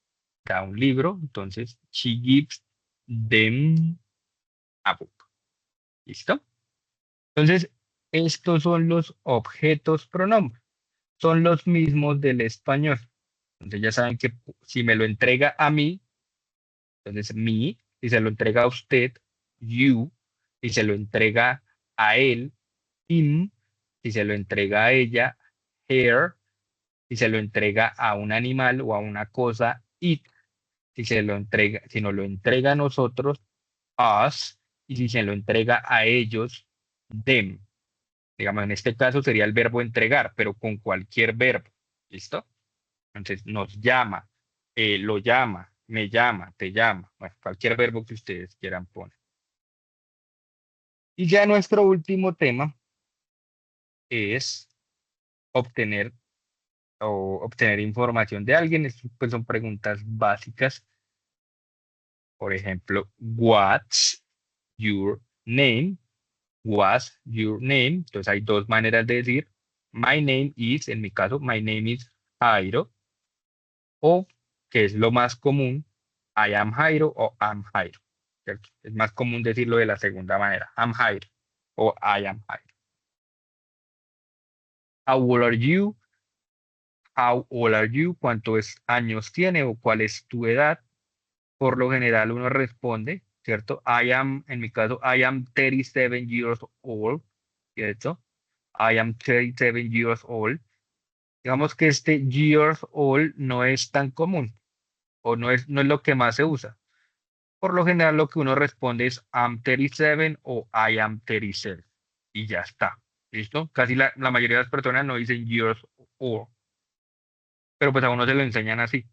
da un libro. Entonces, she gives them a book. ¿Listo? Entonces, estos son los objetos pronombres. Son los mismos del español. Entonces, ya saben que si me lo entrega a mí, entonces me, si se lo entrega a usted, you, si se lo entrega a él, him, si se lo entrega a ella, her, si se lo entrega a un animal o a una cosa, it, si se lo entrega, si nos lo entrega a nosotros, us, y si se lo entrega a ellos, them. Digamos, en este caso sería el verbo entregar, pero con cualquier verbo. ¿Listo? Entonces, nos llama, lo llama, me llama, te llama, bueno, cualquier verbo que ustedes quieran poner. Y ya nuestro último tema es obtener obtener información de alguien. Pues son preguntas básicas. Por ejemplo, what's your name? What's your name? Entonces hay dos maneras de decir. My name is, en mi caso, my name is Jairo. O, que es lo más común, I am Jairo o I'm Jairo. ¿Cierto? Es más común decirlo de la segunda manera. I'm Jairo o I am Jairo. How old are you? How old are you? ¿Cuántos años tiene o cuál es tu edad? Por lo general uno responde, ¿cierto? I am, en mi caso, I am 37 years old, ¿cierto? I am 37 years old. Digamos que este years old no es tan común o no es lo que más se usa. Por lo general lo que uno responde es I'm 37 o I am 37 y ya está. ¿Listo? Casi la mayoría de las personas no dicen years old, pero pues a uno se lo enseñan así.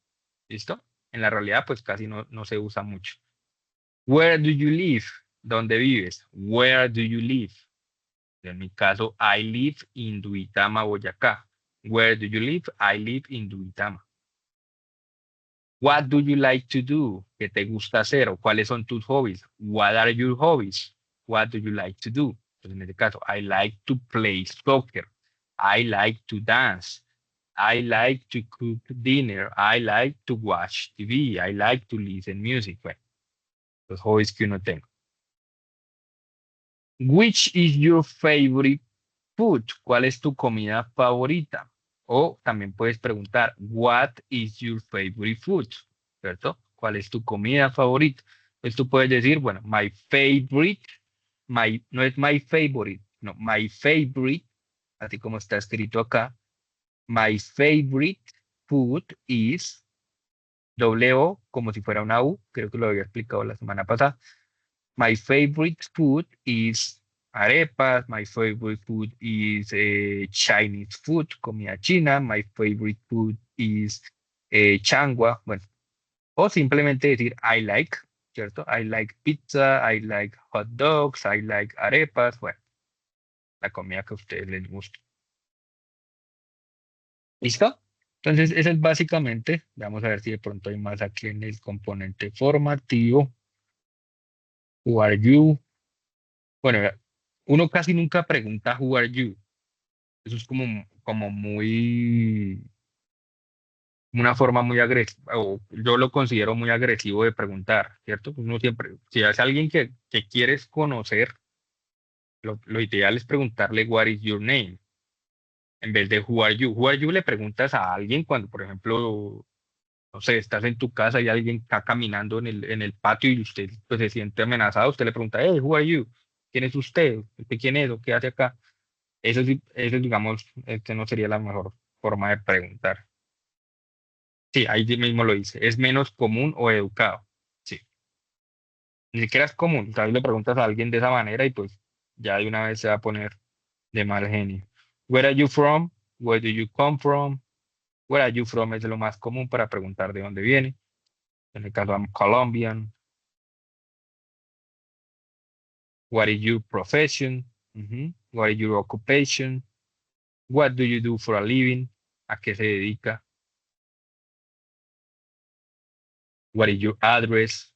¿Listo? En la realidad pues casi no se usa mucho. Where do you live? ¿Dónde vives? Where do you live? En mi caso, I live in Duitama, Boyacá. Where do you live? I live in Duitama. What do you like to do? ¿Qué te gusta hacer? ¿O cuáles son tus hobbies? What are your hobbies? What do you like to do? Pues en este caso, I like to play soccer. I like to dance. I like to cook dinner. I like to watch TV. I like to listen music. Bueno, los hobbies que uno tenga. Which is your favorite food? ¿Cuál es tu comida favorita? O también puedes preguntar, what is your favorite food? ¿Cierto? ¿Cuál es tu comida favorita? Pues tú puedes decir, bueno, my favorite, no es my favorite, no, my favorite, así como está escrito acá, my favorite food is, doble O como si fuera una U, creo que lo había explicado la semana pasada. My favorite food is arepas. My favorite food is Chinese food, comida china. My favorite food is changua. Bueno, o simplemente decir I like, ¿cierto? I like pizza, I like hot dogs, I like arepas. Bueno, la comida que a ustedes les guste. ¿Listo? Entonces, eso es básicamente, vamos a ver si de pronto hay más aquí en el componente formativo. Who are you? Bueno, uno casi nunca pregunta who are you. Eso es como muy, una forma muy agresiva, o yo lo considero muy agresivo de preguntar, ¿cierto? Pues uno siempre, si es alguien que quieres conocer, lo ideal es preguntarle what is your name, en vez de who are you. Who are you le preguntas a alguien cuando, por ejemplo, no sé, estás en tu casa y alguien está caminando en el patio y usted pues, se siente amenazado, usted le pregunta, hey, who are you? ¿Quién es usted? ¿Usted quién es o qué hace acá? Eso sí, eso digamos, este no sería la mejor forma de preguntar. Sí, ahí mismo lo dice. Es menos común o educado. Sí, ni siquiera es común. Tal vez le preguntas a alguien de esa manera y pues ya de una vez se va a poner de mal genio. Where are you from? Where do you come from? Where are you from es lo más común para preguntar de dónde viene. En el caso, I'm Colombian. What is your profession? Ujú. What is your occupation? What do you do for a living? ¿A qué se dedica? What is your address?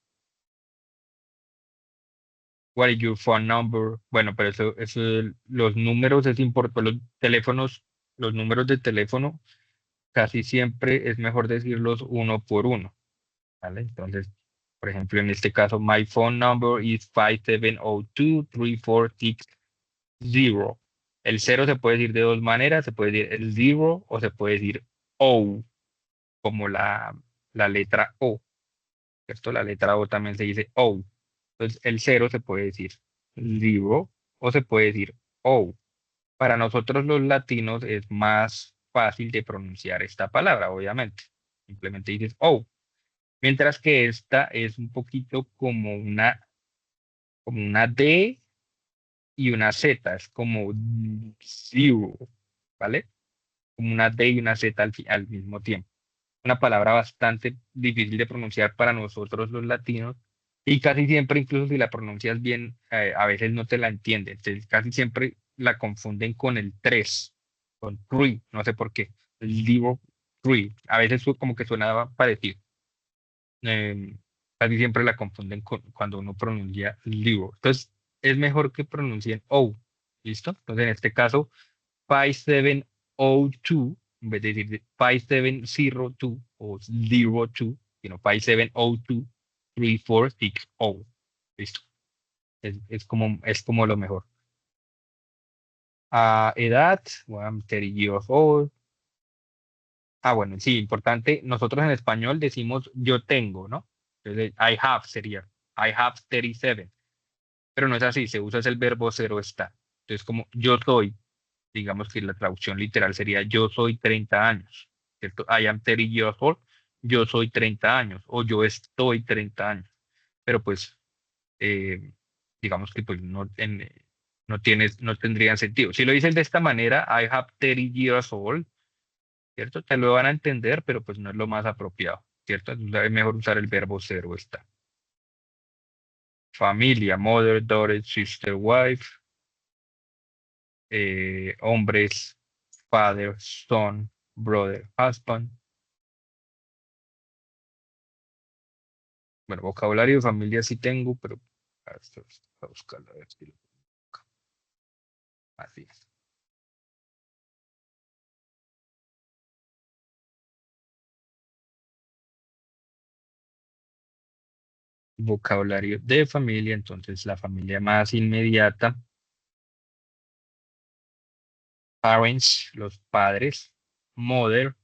What is your phone number? Bueno, pero los números es importante, los teléfonos, los números de teléfono, casi siempre es mejor decirlos uno por uno, ¿vale? Entonces, por ejemplo, en este caso, my phone number is 5702-3460. El cero se puede decir de dos maneras, se puede decir el zero o se puede decir O, como la letra O, ¿cierto? La letra O también se dice O. Entonces, el cero se puede decir zero o se puede decir O. Para nosotros los latinos es más fácil de pronunciar esta palabra, obviamente. Simplemente dices O. Mientras que esta es un poquito como una D y una Z, es como zero, ¿vale? Como una D y una Z al mismo tiempo. Una palabra bastante difícil de pronunciar para nosotros los latinos y casi siempre, incluso si la pronuncias bien, a veces no te la entienden. Entonces, casi siempre la confunden con el 3 con tree, no sé por qué. Zero, tree. A veces como que suena parecido. Eh, Casi siempre la confunden cuando uno pronuncia zero. Entonces, es mejor que pronuncien O. ¿Listo? Entonces, en este caso, 5702, en vez de decir 5702 o 02, sino 5702-3460. Listo. Es como lo mejor. Edad, well, I'm 30 years old. Bueno, sí, importante. Nosotros en español decimos yo tengo, ¿no? Entonces, I have sería I have 37. Pero no es así, se usa es el verbo cero está. Entonces, como yo soy, digamos que la traducción literal sería yo soy 30 años, ¿cierto? I am 30 years old, yo soy 30 años o yo estoy 30 años. Pero pues, eh, digamos que pues no tendrían sentido. Si lo dices de esta manera, I have 30 years old, ¿cierto? Te lo van a entender, pero pues no es lo más apropiado, ¿cierto? Entonces, es mejor usar el verbo cero está. Familia, mother, daughter, sister, wife, hombres, father, son, brother, husband. Bueno, vocabulario de familia sí tengo, pero a buscarlo a ver si lo busco. Así es. Vocabulario de familia, entonces la familia más inmediata, parents, los padres, mother,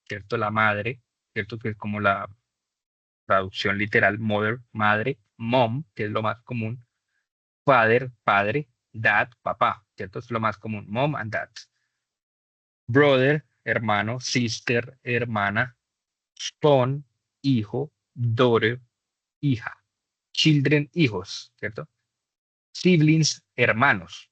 ¿cierto? La madre, ¿cierto? Que es como la traducción literal, mother, madre, mom, que es lo más común, father, padre, dad, papá, ¿cierto? Es lo más común, mom and dad. Brother, hermano, sister, hermana, son, hijo, daughter, hija. Children, hijos, ¿cierto? Siblings, hermanos,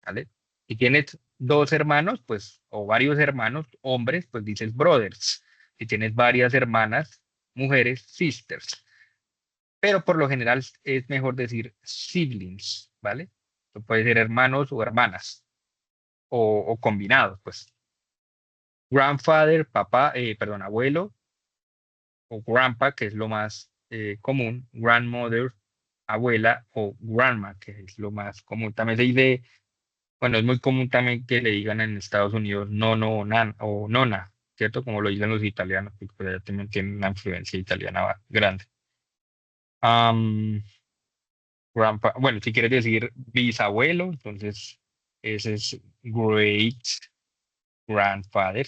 ¿vale? Si tienes dos hermanos, pues, o varios hermanos, hombres, pues dices brothers. Si tienes varias hermanas, mujeres, sisters. Pero por lo general es mejor decir siblings, ¿vale? Esto puede ser hermanos o hermanas, o combinados, pues. Grandfather, papá, perdón, abuelo, o grandpa, que es lo más común. Grandmother, abuela, o grandma, que es lo más común. También se dice, bueno, es muy común también que le digan en Estados Unidos nono o, nan, o nona, ¿cierto? Como lo dicen los italianos, porque pues, allá también tienen una influencia italiana grande. Am, grandpa, bueno, si quieres decir bisabuelo, entonces ese es great grandfather.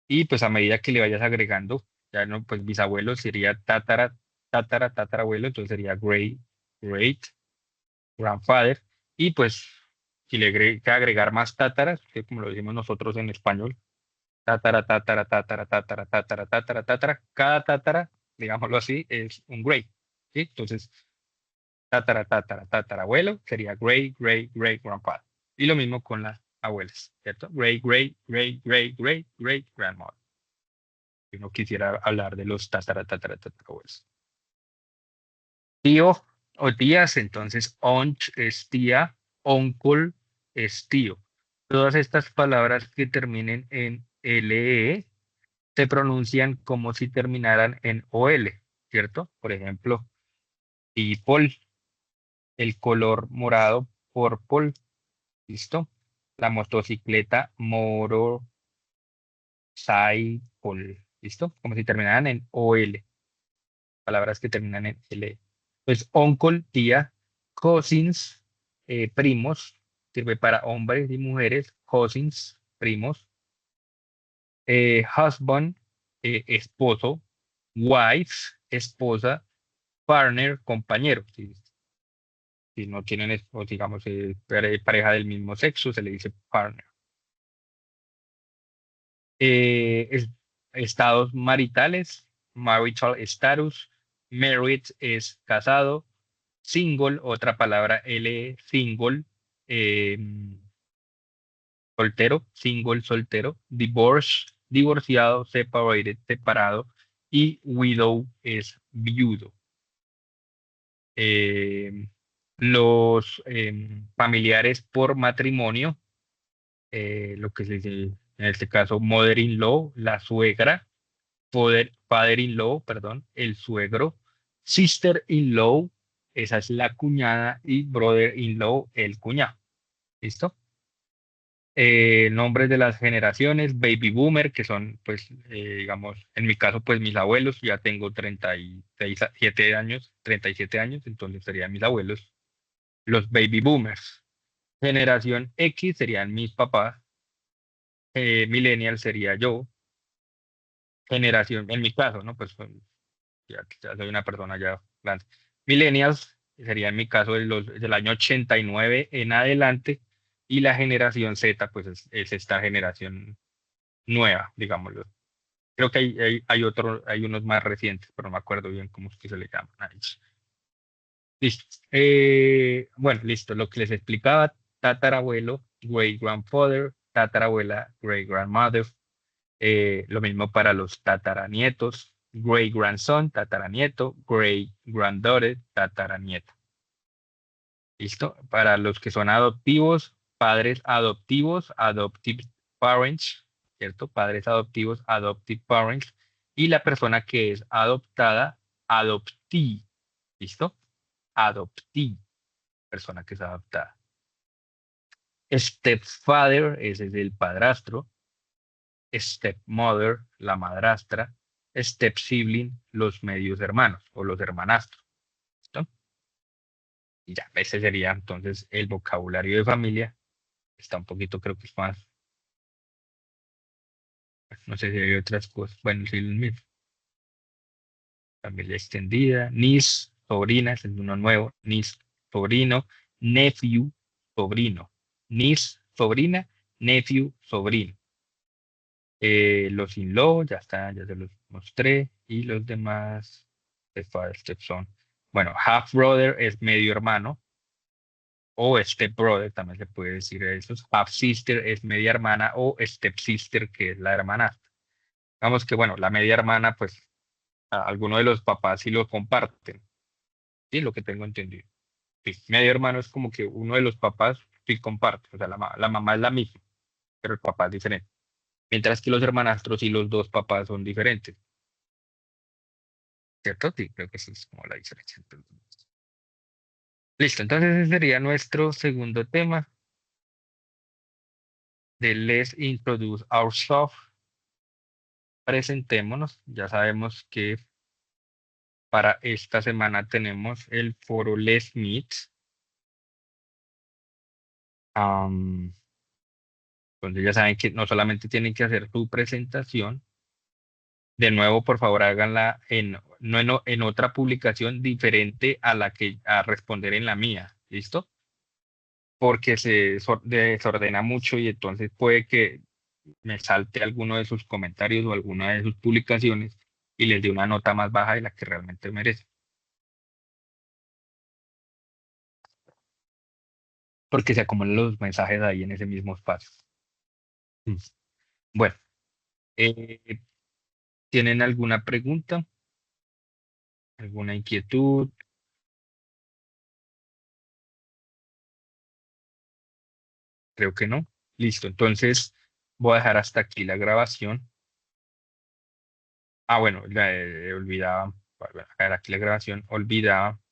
Y pues a medida que le vayas agregando, ya no, pues bisabuelo sería tatarabuelo, entonces sería great grandfather. Y pues si le que agregar más tátaras, que como lo decimos nosotros en español, tatara, cada tátara, digámoslo así, es un great. ¿Sí? Entonces, tatarabuelo sería great grandfather. Y lo mismo con las abuelas, ¿cierto? Great grandmother. Si uno quisiera hablar de los tatarabuelos. Tío o tías, entonces aunt es tía, uncle es tío. Todas estas palabras que terminen en LE se pronuncian como si terminaran en OL, ¿cierto? Por ejemplo, people, el color morado, purple, ¿listo? La motocicleta, motorcycle, ¿listo? Como si terminaran en OL, palabras que terminan en L. Pues uncle, tía, cousins, primos, sirve para hombres y mujeres, cousins, primos, husband, esposo, wife, esposa, partner, compañero. Si no tienen, o digamos, pareja del mismo sexo, se le dice partner. Es- estados maritales, marital status, married es casado, single, otra palabra L, single, eh, soltero, single, soltero, divorce, divorciado, separated, separado, y widow es viudo. Eh, los familiares por matrimonio, lo que se dice en este caso mother-in-law, la suegra, father-in-law, perdón, el suegro, sister-in-law, esa es la cuñada, y brother-in-law, el cuñado. ¿Listo? Nombres de las generaciones, baby boomer, que son, pues, digamos, en mi caso, pues mis abuelos, ya tengo 37 años, 37 años, entonces serían mis abuelos, los baby boomers. Generación X serían mis papás, millennial sería yo, generación, en mi caso, ¿no? Pues ya soy una persona ya grande. Millennials sería en mi caso del año 89 en adelante, y la generación Z, pues es esta generación nueva, digámoslo. Creo que hay unos más recientes, pero no me acuerdo bien cómo es que se le llaman a ellos. Listo. Bueno, listo. Lo que les explicaba, tatarabuelo, great grandfather, tatarabuela, great grandmother. Lo mismo para los tataranietos, great grandson, tataranieto, great granddaughter, tataranieto. ¿Listo? Para los que son adoptivos, padres adoptivos, adoptive parents, ¿cierto? Padres adoptivos, adoptive parents. Y la persona que es adoptada, adoptee. ¿Listo? Adoptee, persona que es adoptada. Stepfather, ese es el padrastro. Stepmother, la madrastra. Step sibling, los medios hermanos o los hermanastros. ¿Listo? Y ya, ese sería entonces el vocabulario de familia. Está un poquito, creo que es más, no sé si hay otras cosas. Bueno, sí, lo mismo. Familia extendida, niece, sobrina, ese es uno nuevo, niece, sobrino, nephew, sobrino, niece, sobrina, nephew, sobrino. Los in-law, ya está, ya se los mostré. Y los demás step son. Bueno, half brother es medio hermano. O step brother, también se puede decir eso. Half sister es media hermana. O step sister, que es la hermana. Digamos que, bueno, la media hermana, pues, alguno de los papás sí lo comparten. Sí, lo que tengo entendido. Sí, medio hermano es como que uno de los papás sí comparte. O sea, la mamá es la misma, pero el papá es diferente. Mientras que los hermanastros y los dos papás son diferentes. ¿Cierto? Sí, creo que esa es como la diferencia entre los dos. Listo, entonces ese sería nuestro segundo tema de Let's Introduce Ourselves. Presentémonos. Ya sabemos que para esta semana tenemos el foro Let's Meet. Am, Entonces ya saben que no solamente tienen que hacer su presentación. De nuevo, por favor, háganla no en otra publicación diferente a la que a responder en la mía. ¿Listo? Porque se desordena mucho y entonces puede que me salte alguno de sus comentarios o alguna de sus publicaciones y les dé una nota más baja de la que realmente merece. Porque se acumulan los mensajes ahí en ese mismo espacio. Mm. Bueno, eh, ¿tienen alguna pregunta? ¿Alguna inquietud? Creo que no. Listo, entonces voy a dejar hasta aquí la grabación. Bueno, olvidaba, voy a dejar aquí la grabación, olvidaba